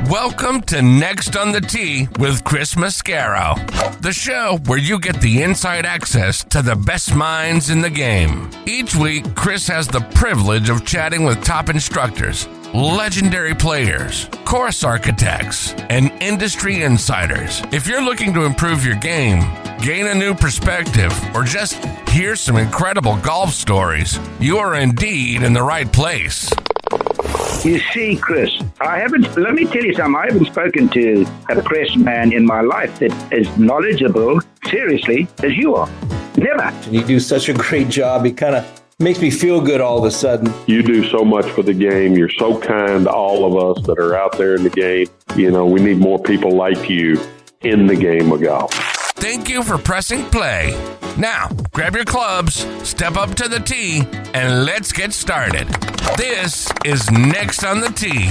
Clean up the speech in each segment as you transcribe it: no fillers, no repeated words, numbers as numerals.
Welcome to Next on the Tee with Chris Mascaro, the show where you get the inside access to the best minds in the game. Each week, Chris has the privilege of chatting with top instructors, legendary players, course architects, and industry insiders. If you're looking to improve your game, gain a new perspective, or just hear some incredible golf stories, you are indeed in the right place. You see, Chris, let me tell you something, I haven't spoken to a press man in my life that is knowledgeable, seriously, as you are. Never. You do such a great job. It kind of makes me feel good all of a sudden. You do so much for the game. You're so kind to all of us that are out there in the game. You know, we need more people like you in the game of golf. Thank you for pressing play. Now, grab your clubs, step up to the tee, and let's get started. This is Next on the Tee.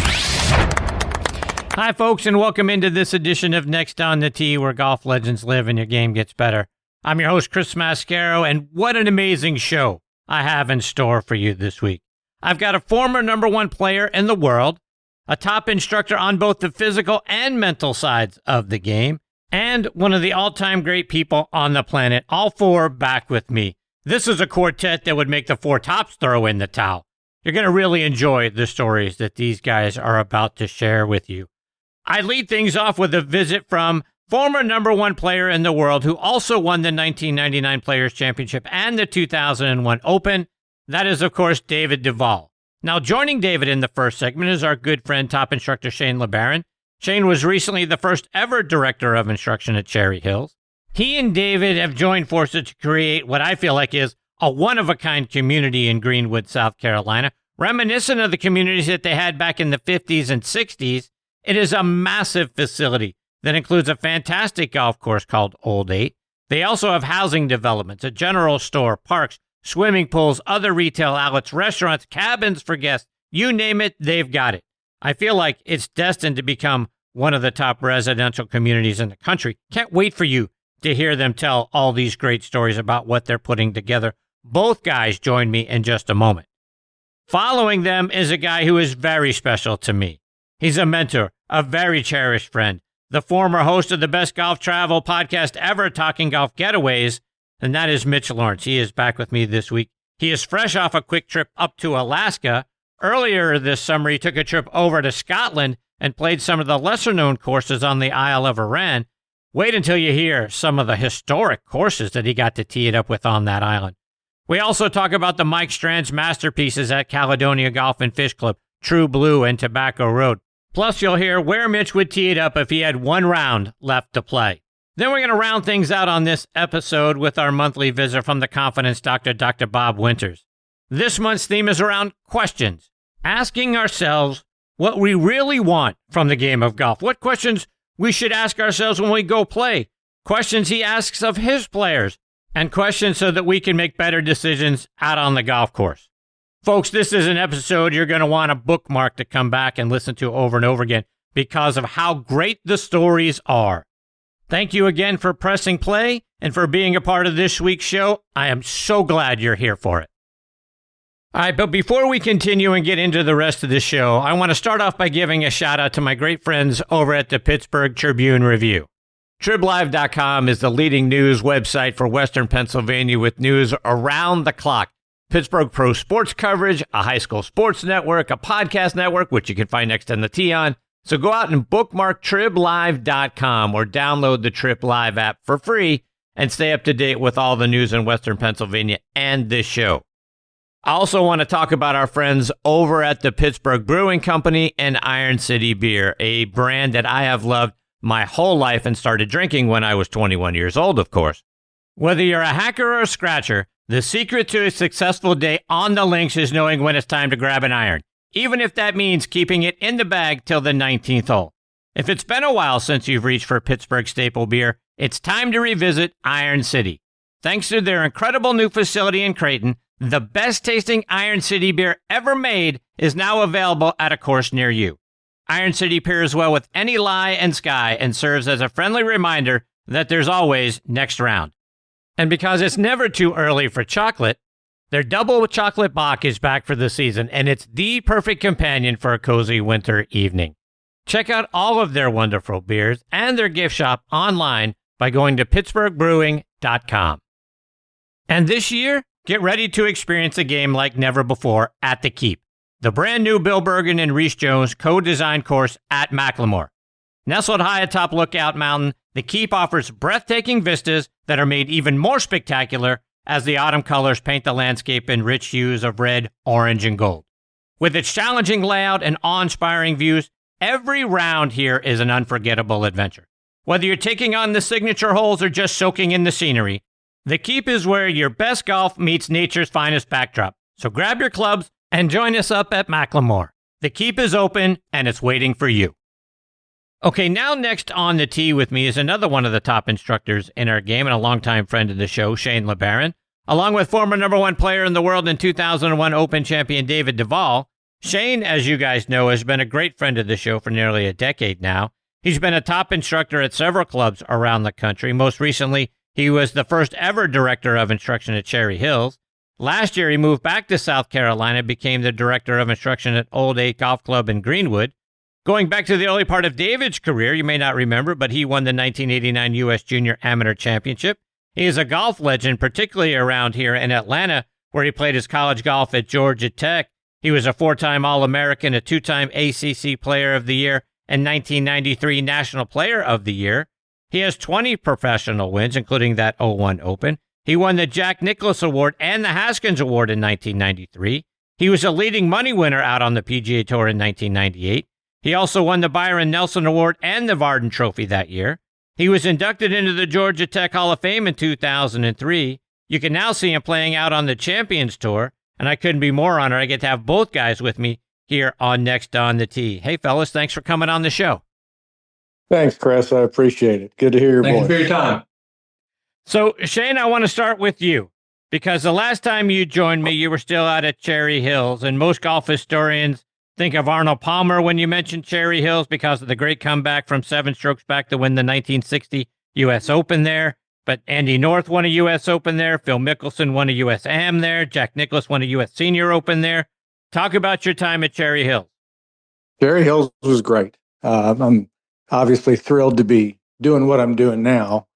Hi, folks, and welcome into this edition of Next on the Tee, where golf legends live and your game gets better. I'm your host, Chris Mascaro, and what an amazing show I have in store for you this week. I've got a former number one player in the world, a top instructor on both the physical and mental sides of the game, and one of the all-time great people on the planet, all four back with me. This is a quartet that would make the Four Tops throw in the towel. You're going to really enjoy the stories that these guys are about to share with you. I lead things off with a visit from former number one player in the world who also won the 1999 Players' Championship and the 2001 Open. That is, of course, David Duval. Now, joining David in the first segment is our good friend, top instructor Shane LeBaron. Shane was recently the first ever director of instruction at Cherry Hills. He and David have joined forces to create what I feel like is a one-of-a-kind community in Greenwood, South Carolina, reminiscent of the communities that they had back in the 50s and 60s. It is a massive facility that includes a fantastic golf course called Olde Eight. They also have housing developments, a general store, parks, swimming pools, other retail outlets, restaurants, cabins for guests. You name it, they've got it. I feel like it's destined to become one of the top residential communities in the country. Can't wait for you to hear them tell all these great stories about what they're putting together. Both guys join me in just a moment. Following them is a guy who is very special to me. He's a mentor, a very cherished friend, the former host of the best golf travel podcast ever, Talking Golf Getaways, and that is Mitch Lawrence. He is back with me this week. He is fresh off a quick trip up to Alaska. Earlier this summer, he took a trip over to Scotland and played some of the lesser-known courses on the Isle of Arran. Wait until you hear some of the historic courses that he got to tee it up with on that island. We also talk about the Mike Strand's masterpieces at Caledonia Golf and Fish Club, True Blue, and Tobacco Road. Plus, you'll hear where Mitch would tee it up if he had one round left to play. Then we're going to round things out on this episode with our monthly visit from the Confidence Doctor, Dr. Bob Winters. This month's theme is around questions, asking ourselves what we really want from the game of golf, what questions we should ask ourselves when we go play, questions he asks of his players, and questions so that we can make better decisions out on the golf course. Folks, this is an episode you're going to want to bookmark to come back and listen to over and over again because of how great the stories are. Thank you again for pressing play and for being a part of this week's show. I am so glad you're here for it. All right, but before we continue and get into the rest of the show, I want to start off by giving a shout out to my great friends over at the Pittsburgh Tribune-Review. TribLive.com is the leading news website for Western Pennsylvania with news around the clock. Pittsburgh pro sports coverage, a high school sports network, a podcast network, which you can find Next on the Tee on. So go out and bookmark TribLive.com or download the Trip Live app for free and stay up to date with all the news in Western Pennsylvania and this show. I also want to talk about our friends over at the Pittsburgh Brewing Company and Iron City Beer, a brand that I have loved my whole life and started drinking when I was 21 years old, of course. Whether you're a hacker or a scratcher, the secret to a successful day on the links is knowing when it's time to grab an iron, even if that means keeping it in the bag till the 19th hole. If it's been a while since you've reached for Pittsburgh staple beer, it's time to revisit Iron City. Thanks to their incredible new facility in Creighton, the best-tasting Iron City beer ever made is now available at a course near you. Iron City pairs well with any lie and sky and serves as a friendly reminder that there's always next round. And because it's never too early for chocolate, their double chocolate Bach is back for the season, and it's the perfect companion for a cozy winter evening. Check out all of their wonderful beers and their gift shop online by going to pittsburghbrewing.com. And this year, get ready to experience a game like never before at the Keep, the brand new Bill Bergen and Reese Jones co-designed course at Macklemore. Nestled high atop Lookout Mountain, the Keep offers breathtaking vistas that are made even more spectacular as the autumn colors paint the landscape in rich hues of red, orange, and gold. With its challenging layout and awe-inspiring views, every round here is an unforgettable adventure. Whether you're taking on the signature holes or just soaking in the scenery, the Keep is where your best golf meets nature's finest backdrop. So grab your clubs and join us up at Macklemore. The Keep is open and it's waiting for you. Okay, now next on the tee with me is another one of the top instructors in our game and a longtime friend of the show, Shane LeBaron. Along with former #1 player in the world in 2001 Open Champion David Duval, Shane, as you guys know, has been a great friend of the show for nearly a decade now. He's been a top instructor at several clubs around the country. Most recently, he was the first ever director of instruction at Cherry Hills. Last year, he moved back to South Carolina, became the director of instruction at Olde Eight Golf Club in Greenwood. Going back to the early part of David's career, you may not remember, but he won the 1989 U.S. Junior Amateur Championship. He is a golf legend, particularly around here in Atlanta, where he played his college golf at Georgia Tech. He was a 4-time All-American, a 2-time ACC Player of the Year, and 1993 National Player of the Year. He has 20 professional wins, including that '01 Open. He won the Jack Nicklaus Award and the Haskins Award in 1993. He was a leading money winner out on the PGA Tour in 1998. He also won the Byron Nelson Award and the Varden Trophy that year. He was inducted into the Georgia Tech Hall of Fame in 2003. You can now see him playing out on the Champions Tour, and I couldn't be more honored I get to have both guys with me here on Next on the Tee. Hey, fellas, thanks for coming on the show. Thanks, Chris. I appreciate it. Good to hear your voice. Thank you for your time. So, Shane, I want to start with you, because the last time you joined me, you were still out at Cherry Hills, and most golf historians think of Arnold Palmer when you mention Cherry Hills because of the great comeback from 7 strokes back to win the 1960 U.S. Open there. But Andy North won a U.S. Open there. Phil Mickelson won a U.S. Am there. Jack Nicklaus won a U.S. Senior Open there. Talk about your time at Cherry Hills. Cherry Hills was great. I'm obviously thrilled to be doing what I'm doing now,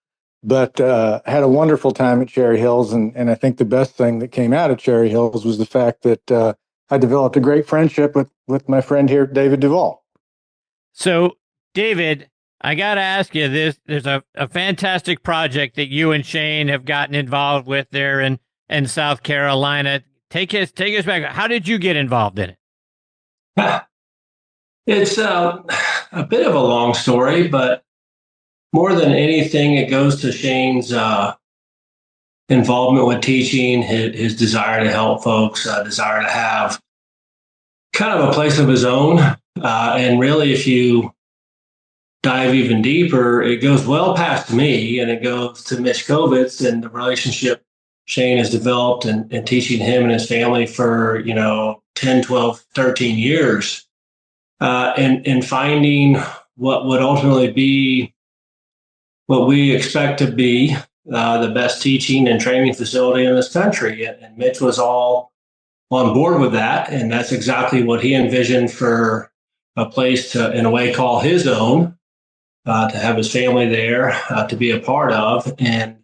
but had a wonderful time at Cherry Hills. And I think the best thing that came out of Cherry Hills was the fact that I developed a great friendship with my friend here, David Duval. So, David, I got to ask you this. There's a fantastic project that you and Shane have gotten involved with there in South Carolina. Take us back. How did you get involved in it? It's a bit of a long story, but more than anything, it goes to Shane's involvement with teaching, his desire to help folks, desire to have kind of a place of his own. And really, if you dive even deeper, it goes well past me, and it goes to Mitch Kovitz and the relationship Shane has developed and teaching him and his family for, 10, 12, 13 years, and finding what would ultimately be what we expect to be the best teaching and training facility in this country. And Mitch was all on board with that. And that's exactly what he envisioned for a place to, in a way, call his own, to have his family there, to be a part of. And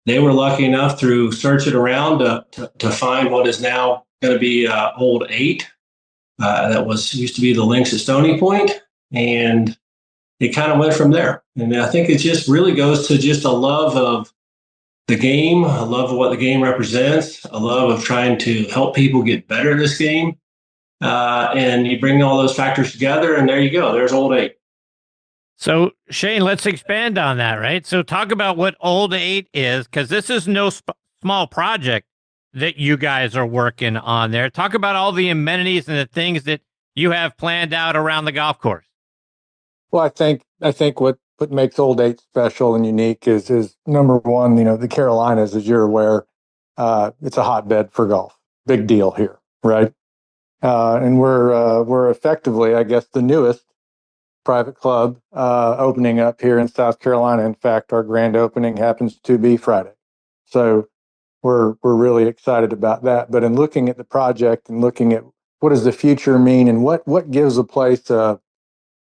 they were lucky enough through searching around to find what is now going to be Olde Eight. That used to be the Links at Stony Point. And it kind of went from there. And I think it just really goes to just a love of the game, a love of what the game represents, a love of trying to help people get better at this game. And you bring all those factors together, and there you go. There's Olde Eight. So, Shane, let's expand on that, right? So talk about what Olde Eight is, because this is no small project that you guys are working on there. Talk about all the amenities and the things that you have planned out around the golf course. Well, I think what makes Olde Eight special and unique is number one, the Carolinas, as you're aware, it's a hotbed for golf. Big deal here, right? And we're effectively, I guess, the newest private club opening up here in South Carolina. In fact, our grand opening happens to be Friday, so we're really excited about that. But in looking at the project and looking at what does the future mean and what gives a place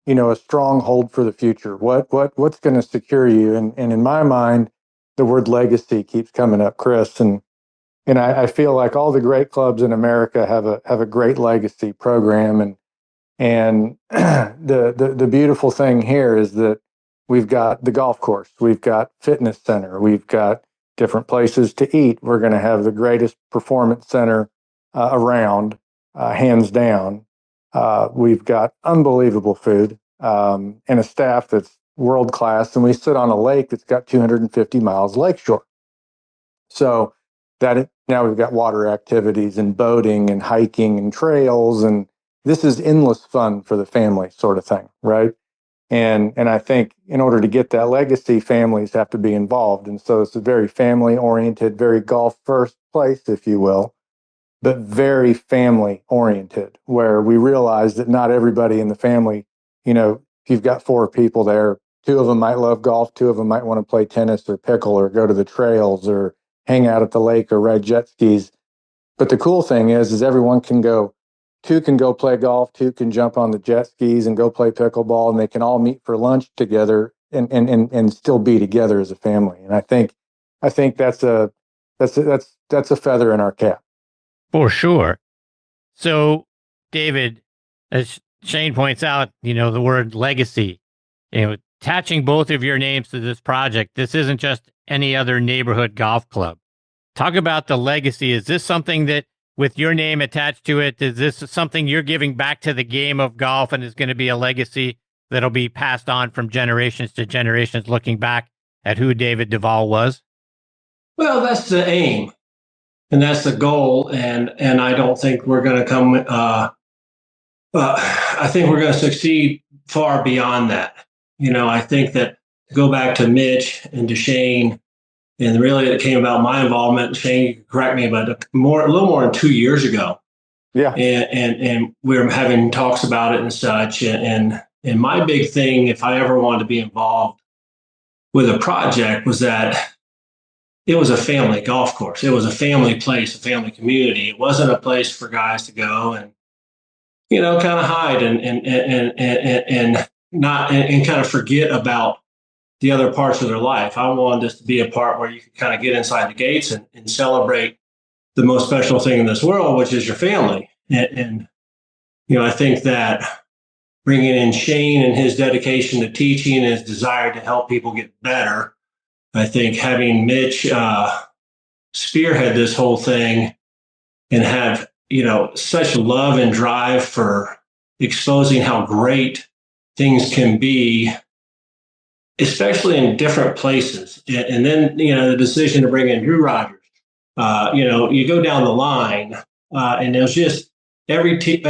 a stronghold for the future. What's going to secure you? And in my mind, the word legacy keeps coming up, Chris. And I feel like all the great clubs in America have a great legacy program. And the beautiful thing here is that we've got the golf course, we've got fitness center, we've got different places to eat. We're going to have the greatest performance center around, hands down. We've got unbelievable food and a staff that's world class, and we sit on a lake that's got 250 miles lakeshore. So now we've got water activities and boating and hiking and trails, and this is endless fun for the family sort of thing, right? And I think in order to get that legacy, families have to be involved. And so it's a very family oriented, very golf first place, if you will, but very family oriented, where we realize that not everybody in the family, if you've got 4 people there, 2 of them might love golf, 2 of them might want to play tennis or pickle or go to the trails or hang out at the lake or ride jet skis. But the cool thing is everyone can go. 2 can go play golf, 2 can jump on the jet skis and go play pickleball, and they can all meet for lunch together and still be together as a family. And I think that's a feather in our cap. For sure. So, David, as Shane points out, the word legacy, attaching both of your names to this project, this isn't just any other neighborhood golf club. Talk about the legacy. Is this something that, with your name attached to it, is this something you're giving back to the game of golf and is going to be a legacy that'll be passed on from generations to generations, looking back at who David Duval was? Well, that's the aim, and that's the goal. And I don't think we're going to come. I think we're going to succeed far beyond that. I think that, to go back to Mitch and to Shane, and really it came about my involvement. Shane, you can correct me, but a little more than 2 years ago. Yeah. And we were having talks about it and such. And my big thing, if I ever wanted to be involved with a project, was that it was a family golf course. It was a family place, a family community. It wasn't a place for guys to go and, kind of hide and not and kind of forget about the other parts of their life. I wanted this to be a part where you could kind of get inside the gates and celebrate the most special thing in this world, which is your family. And I think that bringing in Shane and his dedication to teaching and his desire to help people get better, I think having Mitch spearhead this whole thing and have, such love and drive for exposing how great things can be, especially in different places. And then, the decision to bring in Drew Rogers, you go down the line and it was just every T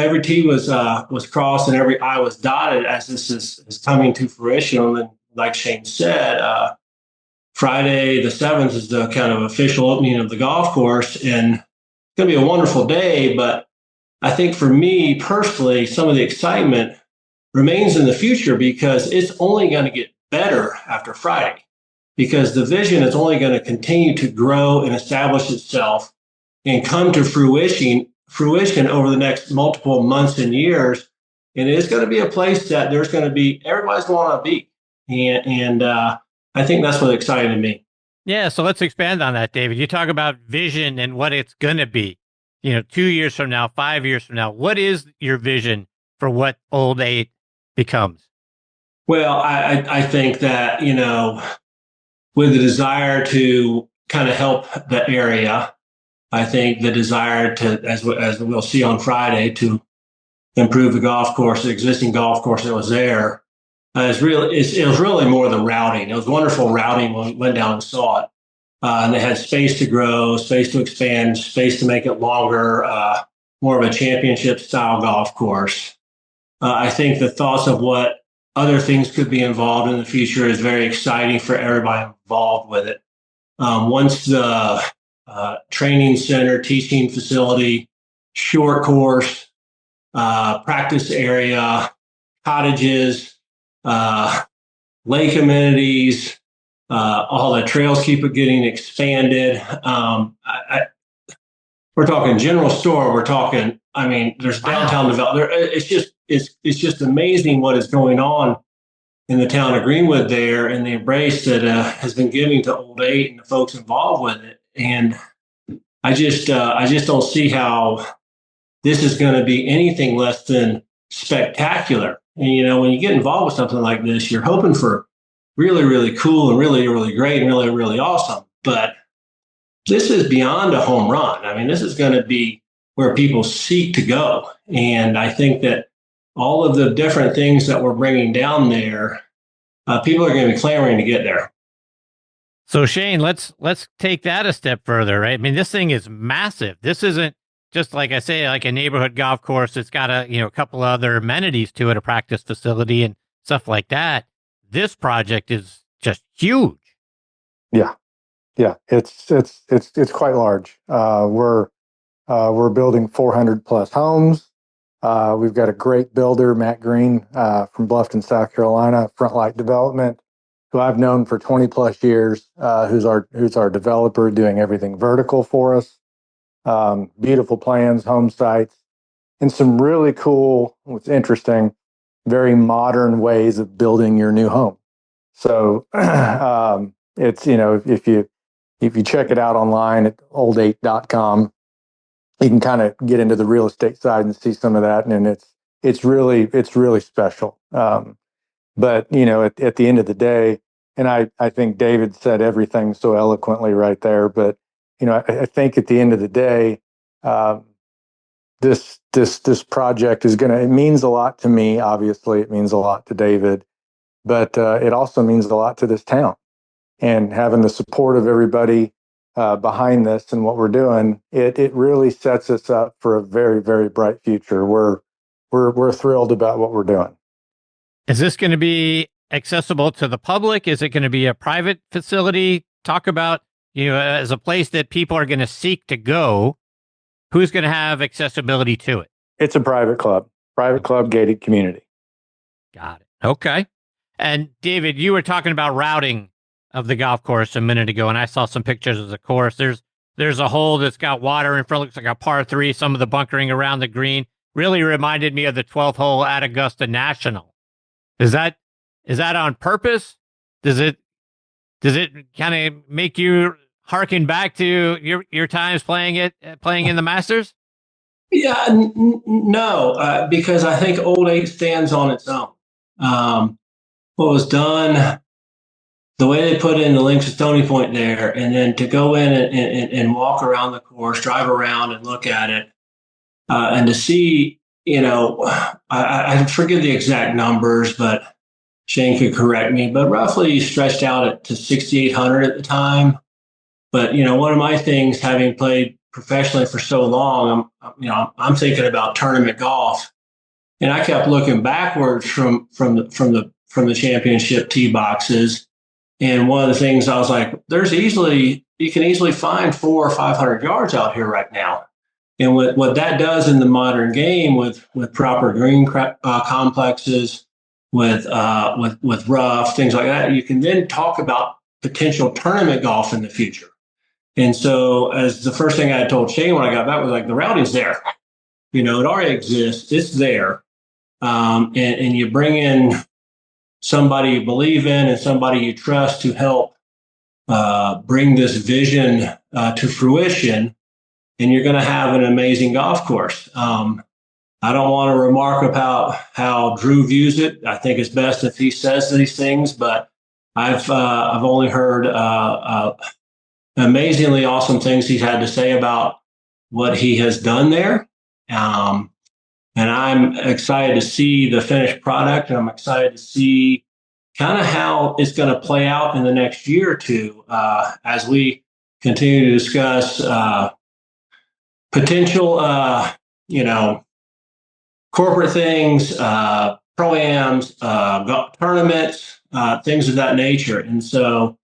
was crossed and every I was dotted as this is coming to fruition. And then, like Shane said, Friday the 7th is the kind of official opening of the golf course, and it's going to be a wonderful day. But I think for me personally, some of the excitement remains in the future, because it's only going to get better after Friday, because the vision is only going to continue to grow and establish itself and come to fruition over the next multiple months and years. And it's going to be a place that everybody's going to be. And I think that's what's exciting to me. Yeah. So let's expand on that, David. You talk about vision and what it's going to be, 2 years from now, 5 years from now. What is your vision for what Olde Eight becomes? Well, I think that, with the desire to kind of help the area, I think the desire to, as we'll see on Friday, to improve the existing golf course that was there, it was really more the routing. It was wonderful routing when we went down and saw it. And they had space to grow, space to expand, space to make it longer, more of a championship style golf course. I think the thoughts of what other things could be involved in the future is very exciting for everybody involved with it. Once the training center, teaching facility, short course, practice area, cottages, lake amenities, all the trails keep getting expanded. we're talking general store. We're talking, I mean, there's downtown development. It's just amazing what is going on in the town of Greenwood there, and the embrace that has been given to Olde Eight and the folks involved with it. And I just don't see how this is going to be anything less than spectacular. And, you know, when you get involved with something like this, you're hoping for really, really cool and really, really great and really, really awesome. But this is beyond a home run. I mean, this is going to be where people seek to go. And I think that all of the different things that we're bringing down there, people are going to be clamoring to get there. So Shane, let's take that a step further, right? I mean, this thing is massive. This isn't just, like I say, like a neighborhood golf course. It's got a couple other amenities to it, a practice facility and stuff like that. This project is just huge. Yeah. It's quite large. We're building 400 plus homes. We've got a great builder, Matt Green, from Bluffton, South Carolina, Frontlight Development, who I've known for 20 plus years, who's our developer, doing everything vertical for us. Beautiful plans, home sites, and some really cool, what's interesting, very modern ways of building your new home. So it's, if you check it out online at olde8.com, you can kind of get into the real estate side and see some of that, and it's really special. But at the end of the day, and I think David said everything so eloquently right there. But I think at the end of the day, this project is it means a lot to me. Obviously, it means a lot to David, but it also means a lot to this town. And having the support of everybody behind this and what we're doing, it really sets us up for a very, very bright future. We're thrilled about what we're doing. Is this going to be accessible to the public? Is it going to be a private facility? Talk about, as a place that people are going to seek to go. Who's going to have accessibility to it? It's a private club, gated community. Got it. Okay. And David, you were talking about routing of the golf course a minute ago, and I saw some pictures of the course. There's a hole that's got water in front, looks like a par 3. Some of the bunkering around the green really reminded me of the 12th hole at Augusta National. Is that on purpose? Does it kind of make you harken back to your times playing in the Masters? Yeah, no, because I think Olde Eight stands on its own. What was done, the way they put in the links of Stony Point there, and then to go in and walk around the course, drive around and look at it, and to see, I forget the exact numbers, but Shane could correct me, but roughly stretched out to 6,800 at the time. But, one of my things, having played professionally for so long, I'm thinking about tournament golf, and I kept looking backwards from the championship tee boxes. And one of the things I was like, you can easily find 400 or 500 yards out here right now. And what that does in the modern game with proper green complexes, with rough, things like that, you can then talk about potential tournament golf in the future. And so, as the first thing I had told Shane when I got back was like, the routing's there. It already exists. It's there. And you bring in somebody you believe in and somebody you trust to help bring this vision to fruition, and you're going to have an amazing golf course. I don't want to remark about how Drew views it. I think it's best if he says these things, but I've only heard amazingly awesome things he's had to say about what he has done there. And I'm excited to see the finished product. And I'm excited to see kind of how it's going to play out in the next year or two as we continue to discuss potential, corporate things, pro-ams, tournaments, things of that nature. And so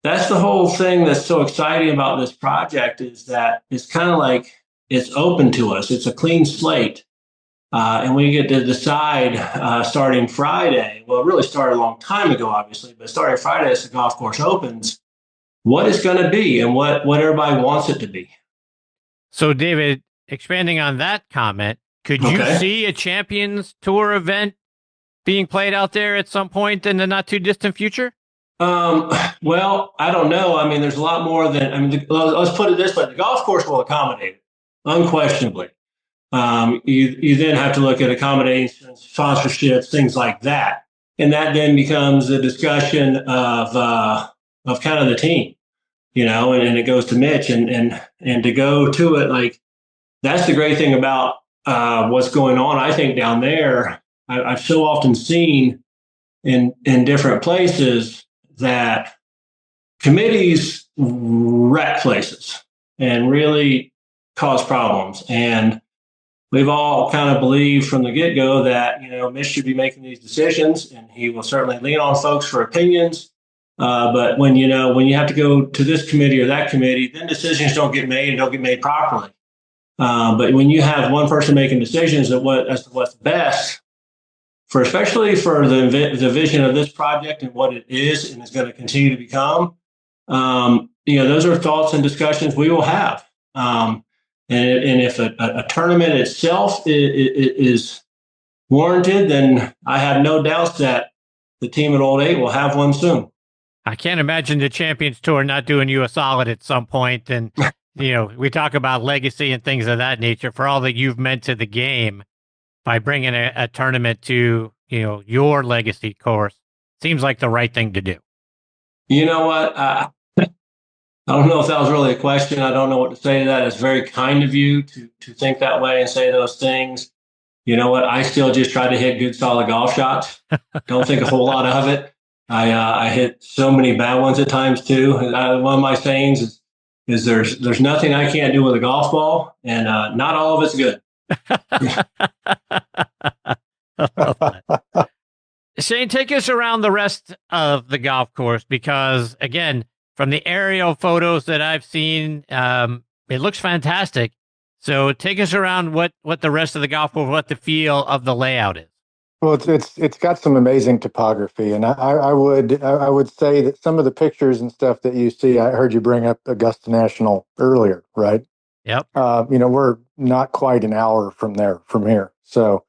that's the whole thing that's so exciting about this project, is that it's kind of like it's open to us. It's a clean slate. And we get to decide starting Friday. Well, it really started a long time ago, obviously, but starting Friday as the golf course opens, what it's going to be and what everybody wants it to be. So, David, expanding on that comment, could you see a Champions Tour event being played out there at some point in the not too distant future? Well, I don't know. I mean, there's a lot more than, let's put it this way. The golf course will accommodate it, unquestionably. You then have to look at accommodations, sponsorships, things like that. And that then becomes a discussion of kind of the team, and it goes to Mitch and to go to it. Like, that's the great thing about what's going on, I think, down there. I've so often seen in different places that committees wreck places and really cause problems. And we've all kind of believed from the get-go that, Mitch should be making these decisions, and he will certainly lean on folks for opinions. But when you have to go to this committee or that committee, then decisions don't get made and don't get made properly. But when you have one person making decisions as to what's best, especially for the vision of this project and what it is and is going to continue to become, those are thoughts and discussions we will have. And if a tournament itself is warranted, then I have no doubts that the team at Olde Eight will have one soon. I can't imagine the Champions Tour not doing you a solid at some point. And, we talk about legacy and things of that nature. For all that you've meant to the game by bringing a tournament to, your legacy course, seems like the right thing to do. You know what? I don't know if that was really a question. I don't know what to say to that. It's very kind of you to think that way and say those things. You know what? I still just try to hit good, solid golf shots. Don't think a whole lot of it. I hit so many bad ones at times too. One of my sayings is there's nothing I can't do with a golf ball, and not all of it's good. Shane, take us around the rest of the golf course, because again, from the aerial photos that I've seen, it looks fantastic. So take us around what the rest of the golf course, what the feel of the layout is. Well, it's got some amazing topography, and I would say that some of the pictures and stuff that you see, I heard you bring up Augusta National earlier, right? Yep. We're not quite an hour from here, so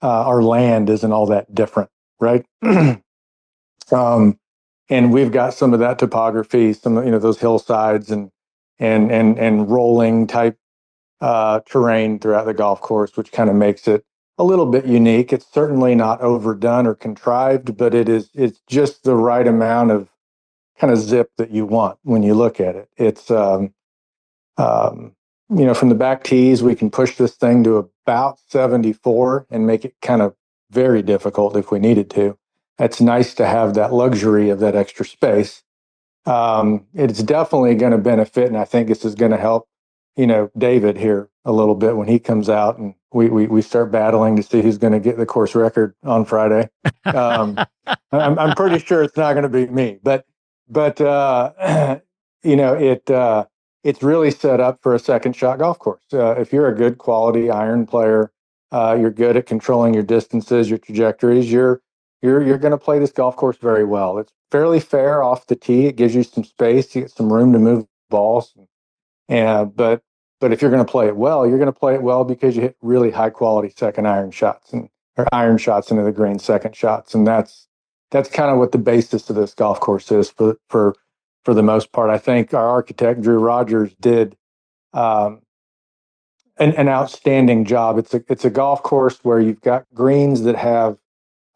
our land isn't all that different, right? And we've got some of that topography, some those hillsides and rolling type terrain throughout the golf course, which kind of makes it a little bit unique. It's certainly not overdone or contrived, but it's just the right amount of kind of zip that you want when you look at it. It's from the back tees, we can push this thing to about 74 and make it kind of very difficult if we needed to. It's nice to have that luxury of that extra space. It's definitely going to benefit, and I think this is going to help, David here a little bit when he comes out and we start battling to see who's going to get the course record on Friday. I'm pretty sure it's not going to be me, but it's really set up for a second shot golf course. If you're a good quality iron player, you're good at controlling your distances, your trajectories, you're going to play this golf course very well. It's fairly fair off the tee. It gives you some space, you get some room to move balls. But if you're going to play it well, you're going to play it well because you hit really high quality second iron shots or iron shots into the green, second shots, and that's kind of what the basis of this golf course is for the most part. I think our architect Drew Rogers did an outstanding job. It's a golf course where you've got greens that have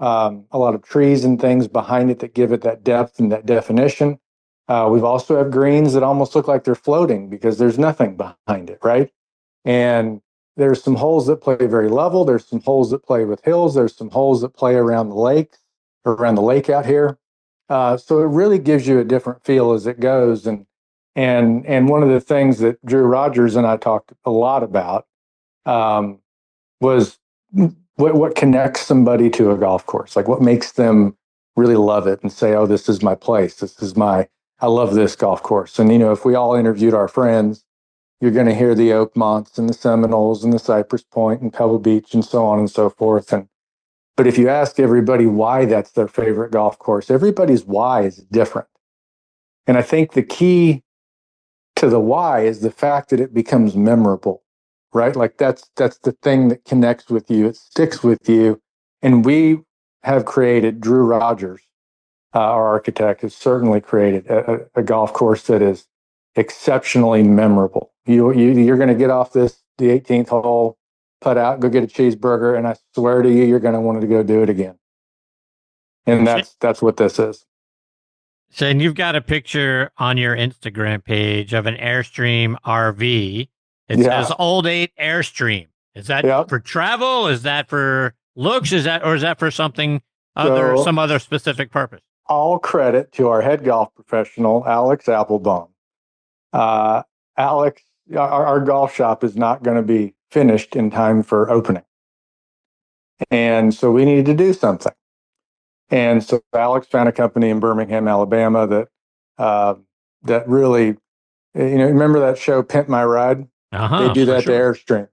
a lot of trees and things behind it that give it that depth and that definition. We've also have greens that almost look like they're floating because there's nothing behind it, right? And there's some holes that play very level. There's some holes that play with hills. There's some holes that play around the lake out here. So it really gives you a different feel as it goes. And one of the things that Drew Rogers and I talked a lot about was what connects somebody to a golf course, like what makes them really love it and say, oh, this is my place. I love this golf course. And, if we all interviewed our friends, you're going to hear the Oakmonts and the Seminoles and the Cypress Point and Pebble Beach and so on and so forth. But if you ask everybody why that's their favorite golf course, everybody's why is different. And I think the key to the why is the fact that it becomes memorable, right? Like that's the thing that connects with you. It sticks with you. And we have created, Drew Rogers, our architect, has certainly created a golf course that is exceptionally memorable. You're going to get off the 18th hole, putt out, go get a cheeseburger, and I swear to you, you're going to want to go do it again. And that's what this is. Shane, you've got a picture on your Instagram page of an Airstream RV. It says Olde 8 Airstream. Is that for travel? Is that for looks? Is that for something other, some other specific purpose? All credit to our head golf professional, Alex Applebaum. Alex, our golf shop is not going to be finished in time for opening. And so we needed to do something. And so Alex found a company in Birmingham, Alabama that really, remember that show Pimp My Ride? They do that to Airstreams.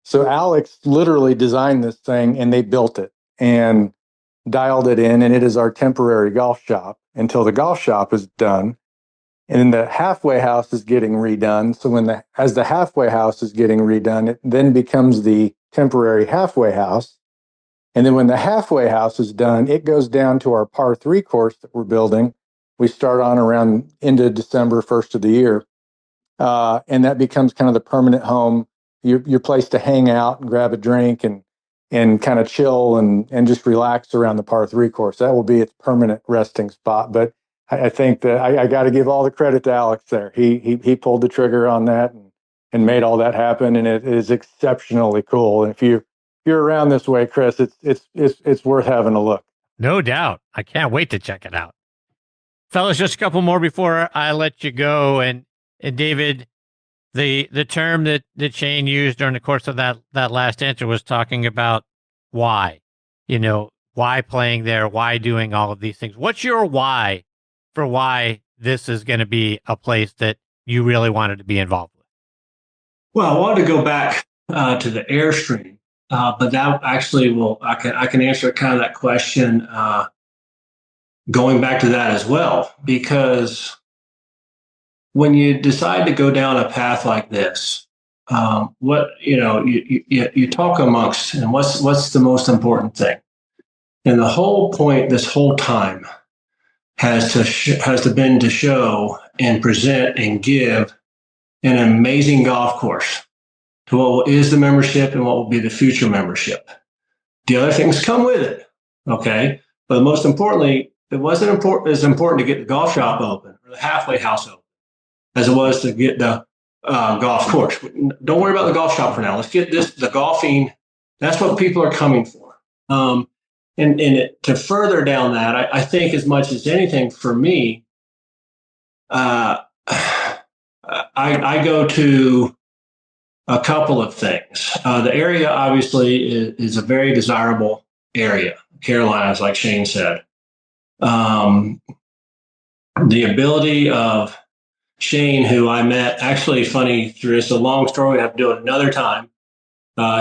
So Alex literally designed this thing and they built it and dialed it in, and it is our temporary golf shop until the golf shop is done. And then the halfway house is getting redone. So as the halfway house is getting redone, it then becomes the temporary halfway house. And then when the halfway house is done, it goes down to our par 3 course that we're building. We start on around into December, first of the year. And that becomes kind of the permanent home, your place to hang out and grab a drink and kind of chill and just relax around the par 3 course. That will be its permanent resting spot. But I think that I got to give all the credit to Alex there. He pulled the trigger on that and made all that happen. And it is exceptionally cool. And if you're around this way, Chris, it's worth having a look. No doubt. I can't wait to check it out. Fellas, just a couple more before I let you go. And David, the term that Shane used during the course of that last answer was talking about why. Why playing there, why doing all of these things. What's your why for why this is going to be a place that you really wanted to be involved with? Well, I wanted to go back to the Airstream. But that actually I can answer kind of that question going back to that as well, because when you decide to go down a path like this, you talk amongst, and what's the most important thing, and the whole point this whole time has been to show and present and give an amazing golf course to what is the membership and what will be the future membership. The other things come with it, okay? But most importantly, it wasn't as important to get the golf shop open or the halfway house open as it was to get the golf course. Don't worry about the golf shop for now. Let's get the golfing. That's what people are coming for. To further down that, I think as much as anything for me, I go to a couple of things. The area obviously is a very desirable area. Carolinas, like Shane said. The ability of Shane, who I met, actually funny, through it's a long story, I have to do it another time.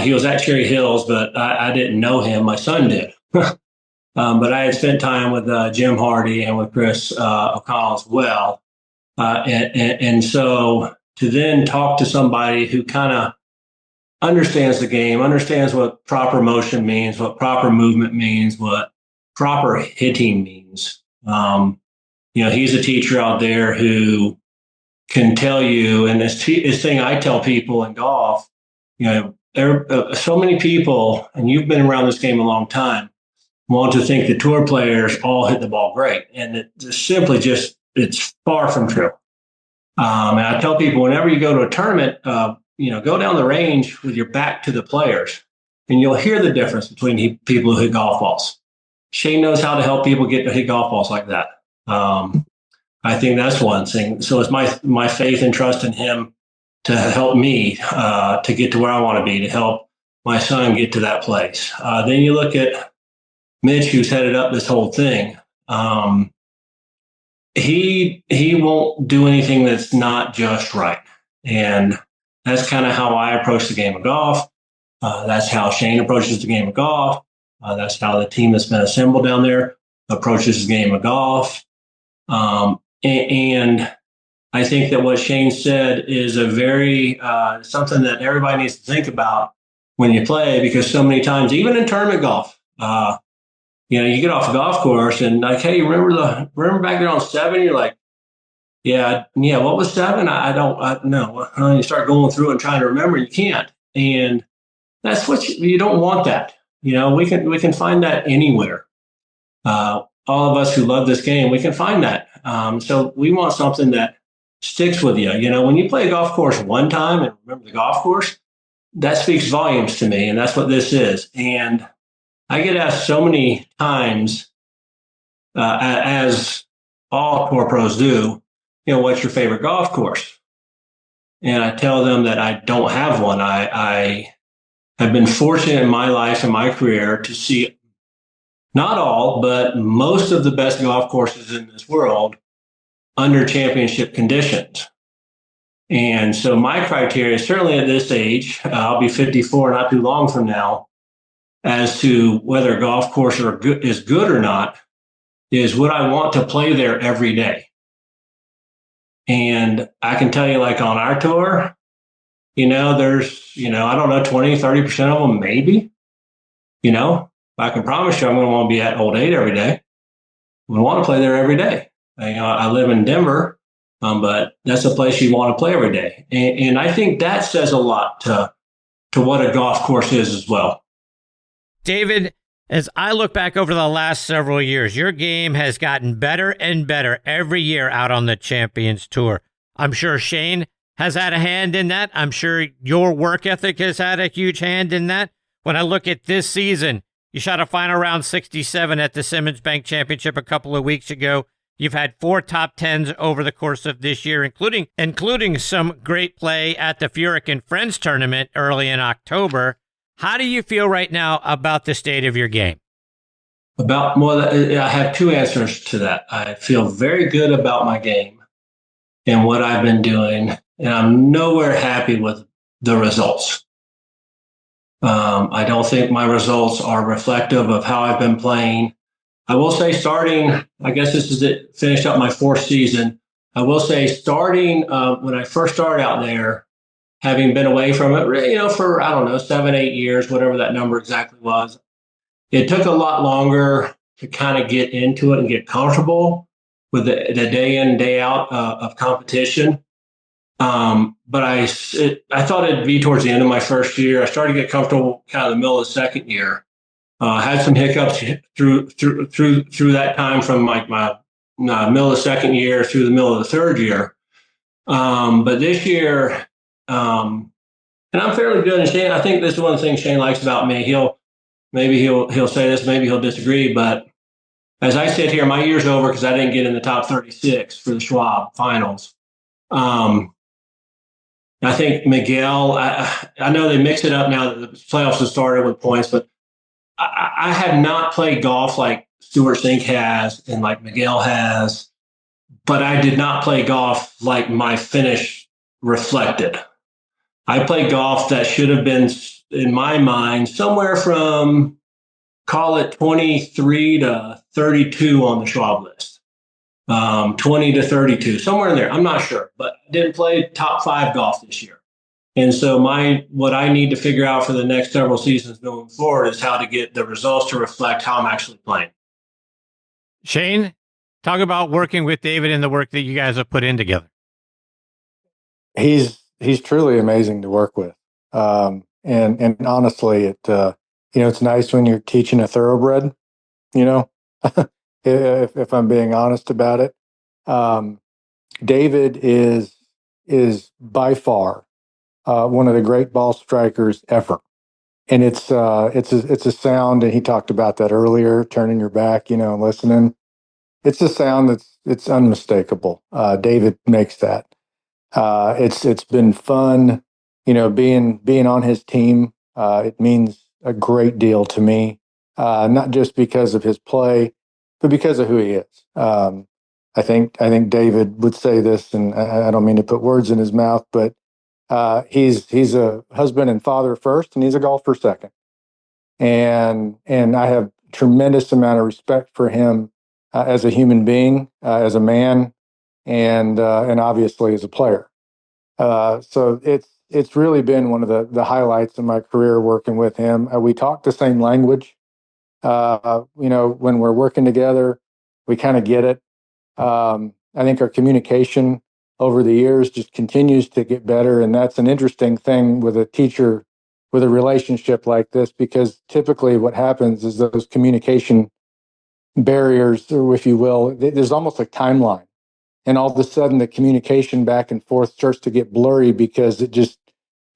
He was at Cherry Hills, but I didn't know him. My son did. But I had spent time with Jim Hardy and with Chris O'Connell as well. And so to then talk to somebody who kind of understands the game, understands what proper motion means, what proper movement means, what proper hitting means. He's a teacher out there who can tell you, and this thing I tell people in golf, there are so many people, and you've been around this game a long time, want to think the tour players all hit the ball great. And it's far from true. And I tell people, whenever you go to a tournament, go down the range with your back to the players, and you'll hear the difference between people who hit golf balls. Shane knows how to help people get to hit golf balls like that. I think that's one thing. So it's my faith and trust in him to help me to get to where I want to be, to help my son get to that place. Then you look at Mitch, who's headed up this whole thing. He won't do anything that's not just right. And that's kind of how I approach the game of golf. That's how Shane approaches the game of golf. That's how the team that's been assembled down there approaches the game of golf. And I think that what Shane said is a very something that everybody needs to think about when you play, because so many times, even in tournament golf, you get off a golf course and like, hey, remember back there on 7? You're like, yeah. What was 7? I don't know. You start going through and trying to remember, you can't, and that's what you don't want. That we can find that anywhere. All of us who love this game, we can find that. So we want something that sticks with you. When you play a golf course one time and remember the golf course, that speaks volumes to me, and that's what this is. And I get asked so many times, as all tour pros do, what's your favorite golf course? And I tell them that I don't have one. I have been fortunate in my life and my career to see not all, but most of the best golf courses in this world under championship conditions. And so my criteria, certainly at this age, I'll be 54 not too long from now, as to whether a golf course is good or not, is would I want to play there every day? And I can tell you, like on our tour, there's, I don't know, 20, 30% of them, maybe, I can promise you I'm going to want to be at Olde Eight every day. We want to play there every day. I live in Denver, but that's a place you want to play every day. And I think that says a lot to what a golf course is as well. David, as I look back over the last several years, your game has gotten better and better every year out on the Champions Tour. I'm sure Shane has had a hand in that. I'm sure your work ethic has had a huge hand in that. When I look at this season, you shot a final round 67 at the Simmons Bank Championship a couple of weeks ago. You've had 4 top 10s over the course of this year, including some great play at the Furyk and Friends tournament early in October. How do you feel right now about the state of your game? I have 2 answers to that. I feel very good about my game and what I've been doing, and I'm nowhere happy with the results. I don't think my results are reflective of how I've been playing. I will say I guess this is it, finished up my 4th season. I will say starting when I first started out there, having been away from it, for, I don't know, 7, 8 years, whatever that number exactly was, it took a lot longer to kind of get into it and get comfortable with the day in, day out of competition. But I thought it'd be towards the end of my first year. I started to get comfortable kind of the middle of the second year. Had some hiccups through that time from like my middle of the second year through the middle of the third year. But this year, and I'm fairly good. And Shane, I think this is one of the things Shane likes about me. He'll say this, maybe he'll disagree, but as I sit here, my year's over because I didn't get in the top 36 for the Schwab finals. I think Miguel, I know they mix it up now that the playoffs have started with points, but I have not played golf like Stuart Sink has and like Miguel has, but I did not play golf like my finish reflected. I played golf that should have been, in my mind, somewhere from, call it 23 to 32 on the Schwab list. 20 to 32, somewhere in there. I'm not sure, but I didn't play top 5 golf this year. And so what I need to figure out for the next several seasons moving forward is how to get the results to reflect how I'm actually playing. Shane, talk about working with David and the work that you guys have put in together. He's truly amazing to work with. And honestly, it's nice when you're teaching a thoroughbred, if I'm being honest about it. David is by far one of the great ball strikers ever. And it's a sound, and he talked about that earlier, turning your back, and listening. It's a sound it's unmistakable. David makes that. It's been fun, being on his team. It means a great deal to me, not just because of his play, but because of who he is. I think David would say this, and I don't mean to put words in his mouth, but he's a husband and father first, and he's a golfer second. And I have tremendous amount of respect for him as a human being, as a man, and obviously as a player. So it's really been one of the highlights of my career working with him. We talk the same language. When we're working together, we kind of get it. I think our communication over the years just continues to get better. And that's an interesting thing with a teacher with a relationship like this, because typically what happens is those communication barriers, or if you will, there's almost a timeline. And all of a sudden the communication back and forth starts to get blurry because it just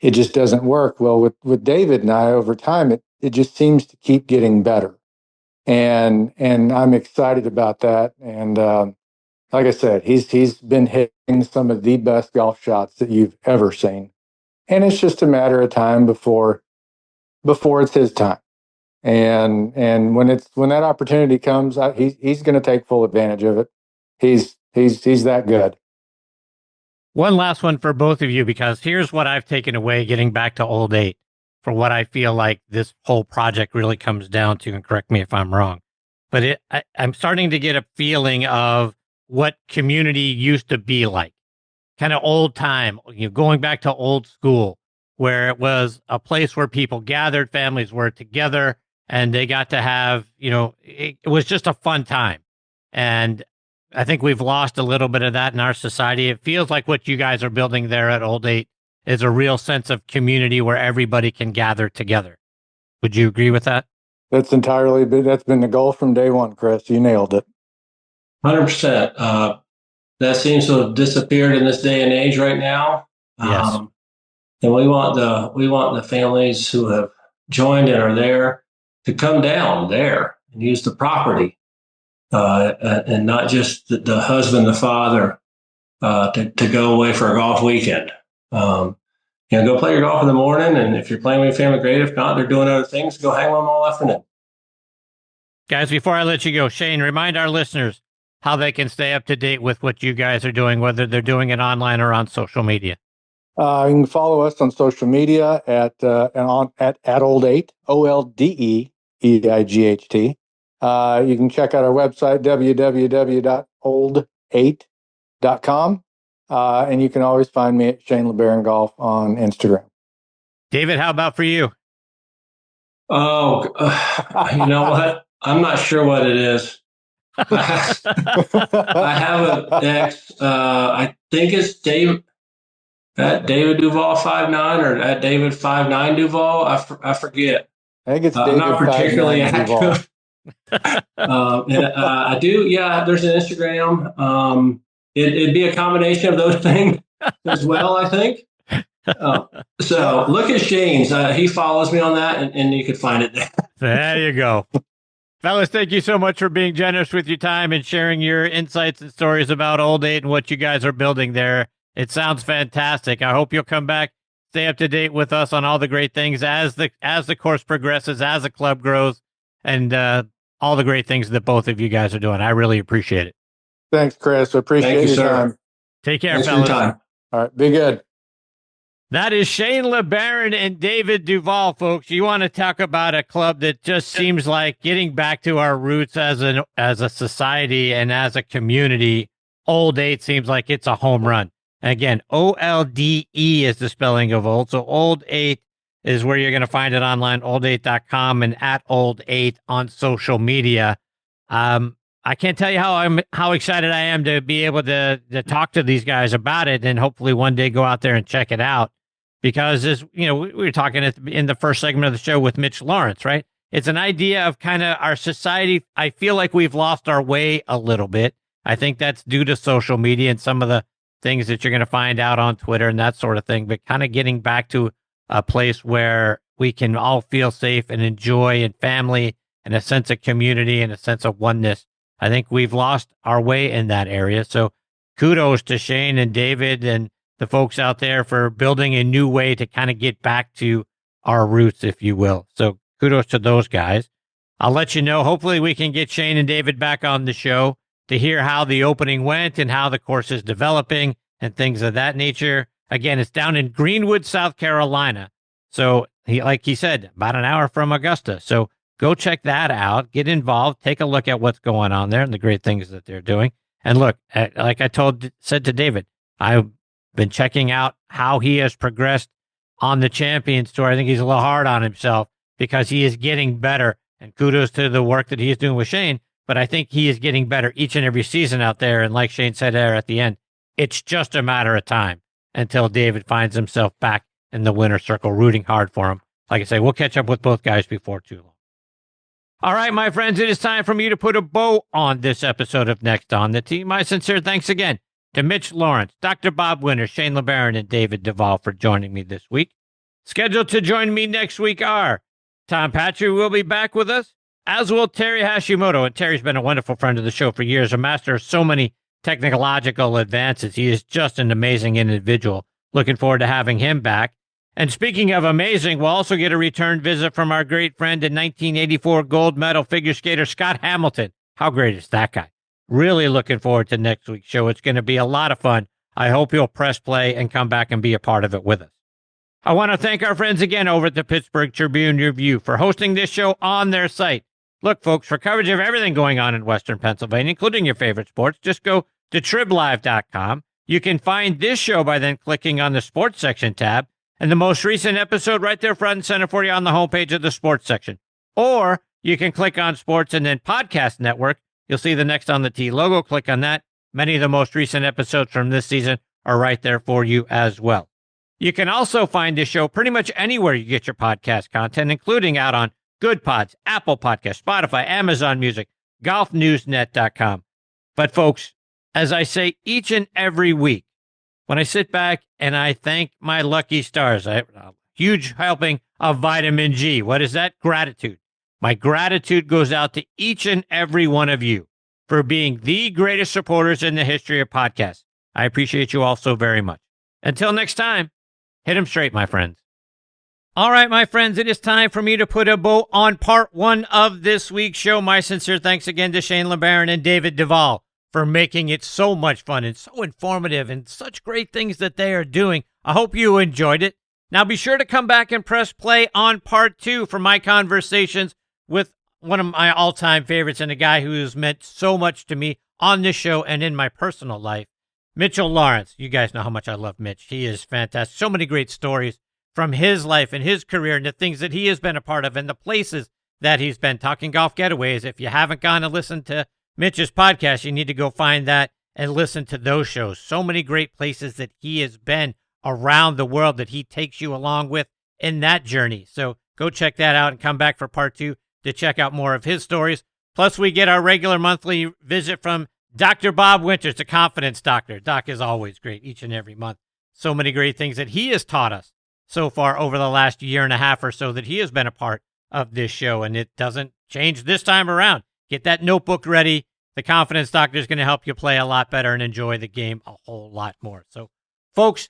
doesn't work. Well, with David and I over time, it just seems to keep getting better. And I'm excited about that. And like I said, he's been hitting some of the best golf shots that you've ever seen. And it's just a matter of time before it's his time. And when that opportunity comes, he's going to take full advantage of it. He's that good. One last one for both of you, because here's what I've taken away getting back to Olde Eight for what I feel like this whole project really comes down to, and correct me if I'm wrong. But I'm starting to get a feeling of what community used to be like, kind of old time, going back to old school, where it was a place where people gathered, families were together, and they got to have, it was just a fun time. And I think we've lost a little bit of that in our society. It feels like what you guys are building there at Olde Eight is a real sense of community where everybody can gather together. Would you agree with that? That's been the goal from day one, Chris. You nailed it. 100%. That seems to have disappeared in this day and age right now. Yes. And we want the families who have joined and are there to come down there and use the property, and not just the husband, the father, to go away for a golf weekend. Go play your golf in the morning, and if you're playing with your family, great. If not, they're doing other things. Go hang with them all afternoon. Guys, before I let you go, Shane, remind our listeners how they can stay up to date with what you guys are doing, whether they're doing it online or on social media. You can follow us on social media at Olde Eight, OLDEEIGHT. You can check out our website, www.olde8.com. And you can always find me at Shane LeBaron Golf on Instagram. David, how about for you? Oh, you know what? I'm not sure what it is. I have an ex. I think it's David Duval 59 or at David 59 Duval. I forget. I think it's David. I'm not particularly active. I do. Yeah, there's an Instagram. It'd be a combination of those things as well, I think. So look at Shane's. He follows me on that, and you could find it there. There you go. Fellas, thank you so much for being generous with your time and sharing your insights and stories about Olde Eight and what you guys are building there. It sounds fantastic. I hope you'll come back, stay up to date with us on all the great things as the course progresses, as the club grows, and all the great things that both of you guys are doing. I really appreciate it. Thanks, Chris. Appreciate your time. Take care, Thanks fellas. for your time. All right, be good. That is Shane LeBaron and David Duval, folks. You want to talk about a club that just seems like getting back to our roots as a society and as a community. Olde Eight seems like it's a home run. And again, OLDE is the spelling of old. So Olde Eight is where you're going to find it online, olde8.com and at Olde Eight on social media. I can't tell you how excited I am to be able to talk to these guys about it and hopefully one day go out there and check it out. Because as we were talking in the first segment of the show with Mitch Lawrence, right? It's an idea of kind of our society. I feel like we've lost our way a little bit. I think that's due to social media and some of the things that you're going to find out on Twitter and that sort of thing, but kind of getting back to a place where we can all feel safe and enjoy and family and a sense of community and a sense of oneness. I think we've lost our way in that area. So kudos to Shane and David and the folks out there for building a new way to kind of get back to our roots, if you will. So kudos to those guys. I'll let you know. Hopefully we can get Shane and David back on the show to hear how the opening went and how the course is developing and things of that nature. Again, it's down in Greenwood, South Carolina. So like he said, about an hour from Augusta. So go check that out, get involved, take a look at what's going on there and the great things that they're doing. And look, like I said to David, I've been checking out how he has progressed on the Champions Tour. I think he's a little hard on himself because he is getting better. And kudos to the work that he is doing with Shane. But I think he is getting better each and every season out there. And like Shane said there at the end, it's just a matter of time until David finds himself back in the winner's circle, rooting hard for him. Like I say, we'll catch up with both guys before too long. All right, my friends, it is time for me to put a bow on this episode of Next on the Tee. My sincere thanks again to Mitch Lawrence, Dr. Bob Winter, Shane LeBaron, and David Duval for joining me this week. Scheduled to join me next week are Tom Patry will be back with us, as will Terry Hashimoto. And Terry's been a wonderful friend of the show for years, a master of so many technological advances. He is just an amazing individual. Looking forward to having him back. And speaking of amazing, we'll also get a return visit from our great friend and 1984 gold medal figure skater, Scott Hamilton. How great is that guy? Really looking forward to next week's show. It's going to be a lot of fun. I hope you'll press play and come back and be a part of it with us. I want to thank our friends again over at the Pittsburgh Tribune-Review for hosting this show on their site. Look, folks, for coverage of everything going on in Western Pennsylvania, including your favorite sports, just go to triblive.com. You can find this show by then clicking on the sports section tab, and the most recent episode right there front and center for you on the homepage of the sports section. Or you can click on sports and then podcast network. You'll see the Next on the Tee logo. Click on that. Many of the most recent episodes from this season are right there for you as well. You can also find this show pretty much anywhere you get your podcast content, including out on Good Pods, Apple Podcasts, Spotify, Amazon Music, golfnewsnet.com. But folks, as I say each and every week, when I sit back and I thank my lucky stars, a huge helping of vitamin G. What is that? Gratitude. My gratitude goes out to each and every one of you for being the greatest supporters in the history of podcasts. I appreciate you all so very much. Until next time, hit 'em straight, my friends. All right, my friends, it is time for me to put a bow on part one of this week's show. My sincere thanks again to Shane LeBaron and David Duval for making it so much fun and so informative and such great things that they are doing. I hope you enjoyed it. Now be sure to come back and press play on part two for my conversations with one of my all-time favorites and a guy who has meant so much to me on this show and in my personal life, Mitchell Lawrence. You guys know how much I love Mitch. He is fantastic. So many great stories from his life and his career and the things that he has been a part of and the places that he's been. Talking Golf Getaways. If you haven't gone to listen to Mitch's podcast, you need to go find that and listen to those shows. So many great places that he has been around the world that he takes you along with in that journey. So go check that out and come back for part two to check out more of his stories. Plus, we get our regular monthly visit from Dr. Bob Winters, the confidence doctor. Doc is always great each and every month. So many great things that he has taught us so far over the last year and a half or so that he has been a part of this show, and it doesn't change this time around. Get that notebook ready. The confidence doctor is going to help you play a lot better and enjoy the game a whole lot more. So, folks,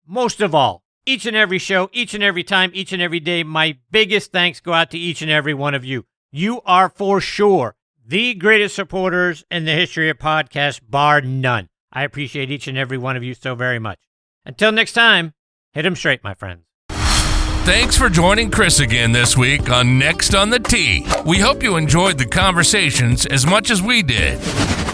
most of all, each and every show, each and every time, each and every day, my biggest thanks go out to each and every one of you. You are for sure the greatest supporters in the history of podcasts, bar none. I appreciate each and every one of you so very much. Until next time, hit 'em straight, my friends. Thanks for joining Chris again this week on Next on the Tee. We hope you enjoyed the conversations as much as we did.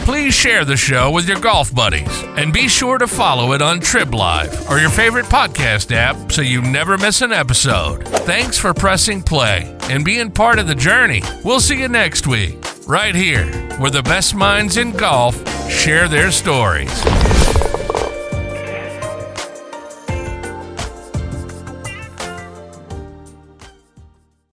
Please share the show with your golf buddies and be sure to follow it on TribLive or your favorite podcast app so you never miss an episode. Thanks for pressing play and being part of the journey. We'll see you next week, right here, where the best minds in golf share their stories.